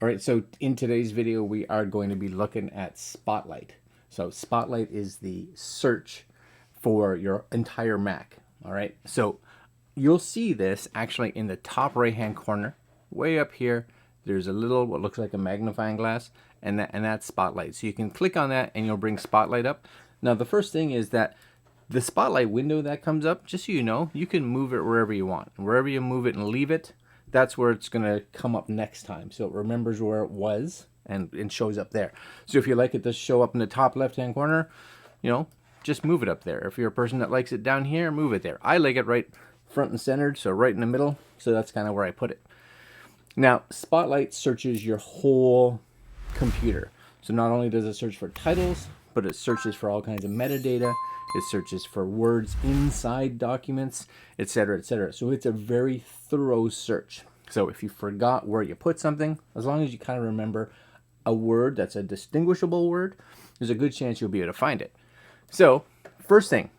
All right, so in today's video, we are going to be looking at Spotlight. So Spotlight is the search for your entire Mac. All right, so you'll see this actually in the top right-hand corner, way up here. There's a little, what looks like a magnifying glass, and that's Spotlight. So you can click on that and you'll bring Spotlight up. Now, the first thing is that the Spotlight window that comes up, just so you know, you can move it wherever you want. Wherever you move it and leave it, that's where it's going to come up next time. So it remembers where it was and shows up there. So if you like it to show up in the top left-hand corner, you know, just move it up there. If you're a person that likes it down here, move it there. I like it right front and centered, so right in the middle. So that's kind of where I put it. Now, Spotlight searches your whole computer. So not only does it search for titles, but it searches for all kinds of metadata. It searches for words inside documents, etc., etc. So it's a very thorough search. So if you forgot where you put something, as long as you kind of remember a word that's a distinguishable word, there's a good chance you'll be able to find it. So first thing,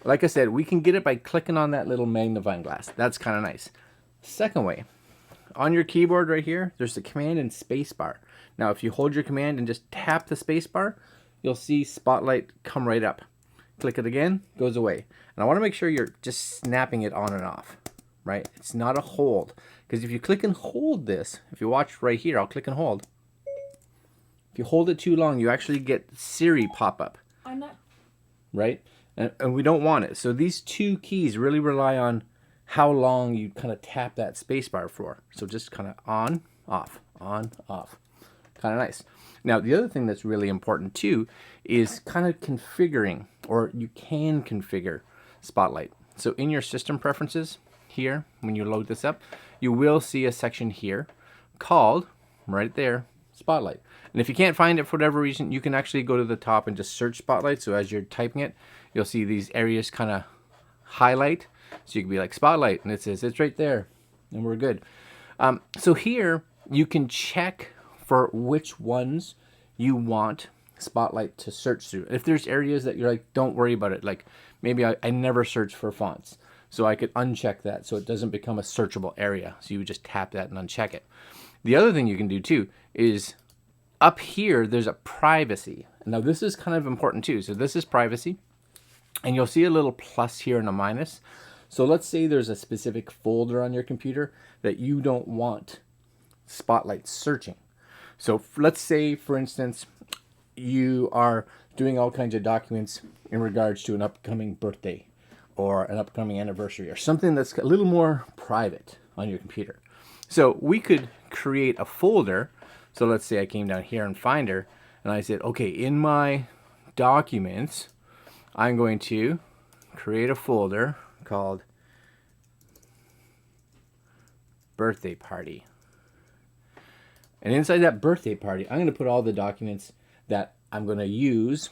like I said, we can get it by clicking on that little magnifying glass. That's kind of nice. Second way, on your keyboard right here, there's the command and space bar. Now, if you hold your command and just tap the space bar, you'll see Spotlight come right up. Click it again, goes away. And I want to make sure you're just snapping it on and off, right? It's not a hold. Because if you click and hold this, if you watch right here, I'll click and hold. If you hold it too long, you actually get Siri pop up. I'm not. Right? And we don't want it. So these two keys really rely on how long you kind of tap that space bar for. So just kind of on, off, on, off. Kind of nice. Now, the other thing that's really important too is kind of configuring, or you can configure Spotlight. So in your system preferences here, when you load this up, you will see a section here called, right there, Spotlight. And if you can't find it for whatever reason, you can actually go to the top and just search Spotlight. So as you're typing it, you'll see these areas kind of highlight. So you can be like Spotlight, and it says it's right there, and we're good. So here you can check for which ones you want Spotlight to search through. If there's areas that you're like, don't worry about it. Like maybe I never search for fonts. So I could uncheck that so it doesn't become a searchable area. So you would just tap that and uncheck it. The other thing you can do too is up here, there's a privacy. Now this is kind of important too. So this is privacy. And you'll see a little plus here and a minus. So let's say there's a specific folder on your computer that you don't want Spotlight searching. So let's say, for instance, you are doing all kinds of documents in regards to an upcoming birthday or an upcoming anniversary or something that's a little more private on your computer. So we could create a folder. So let's say I came down here in Finder and I said, okay, in my documents, I'm going to create a folder called birthday party. And inside that birthday party, I'm going to put all the documents that I'm going to use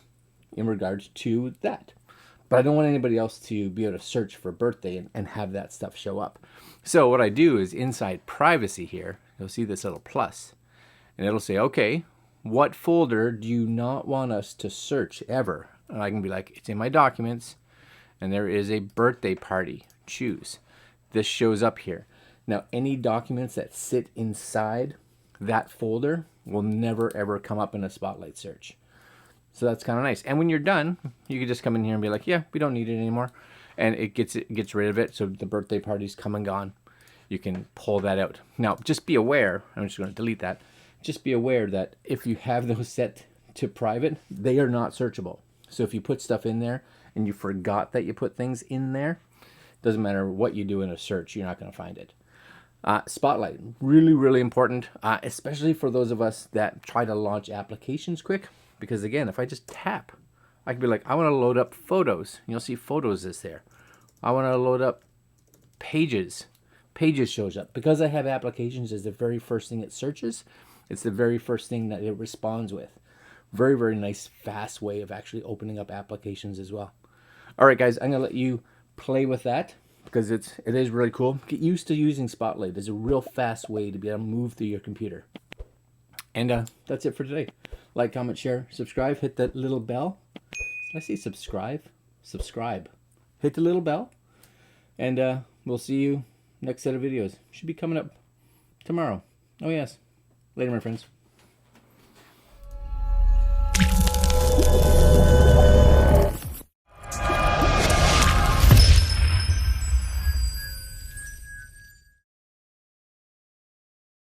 in regards to that. But I don't want anybody else to be able to search for birthday and have that stuff show up. So what I do is inside privacy here, you'll see this little plus. And it'll say, okay, what folder do you not want us to search ever? And I can be like, it's in my documents, and there is a birthday party. Choose. This shows up here. Now, any documents that sit inside that folder will never ever come up in a Spotlight search. So that's kind of nice. And when you're done, you can just come in here and be like, yeah, we don't need it anymore. And it gets rid of it. So the birthday party's come and gone. You can pull that out. Now, just be aware, I'm just going to delete that. Just be aware that if you have those set to private, they are not searchable. So if you put stuff in there and you forgot that you put things in there, doesn't matter what you do in a search, you're not going to find it. Spotlight, really, really important, especially for those of us that try to launch applications quick. Because again, if I just tap, I can be like, I want to load up photos. You'll see photos is there. I want to load up pages. Pages shows up. Because I have applications as the very first thing it searches, it's the very first thing that it responds with. Very, very nice, fast way of actually opening up applications as well. All right, guys, I'm going to let you play with that because it is really cool. Get used to using Spotlight. It's a real fast way to be able to move through your computer. And that's it for today. Like, comment, share, subscribe. Hit that little bell. Did I say subscribe? Subscribe. Hit the little bell. And we'll see you next set of videos. Should be coming up tomorrow. Oh, yes. Later, my friends.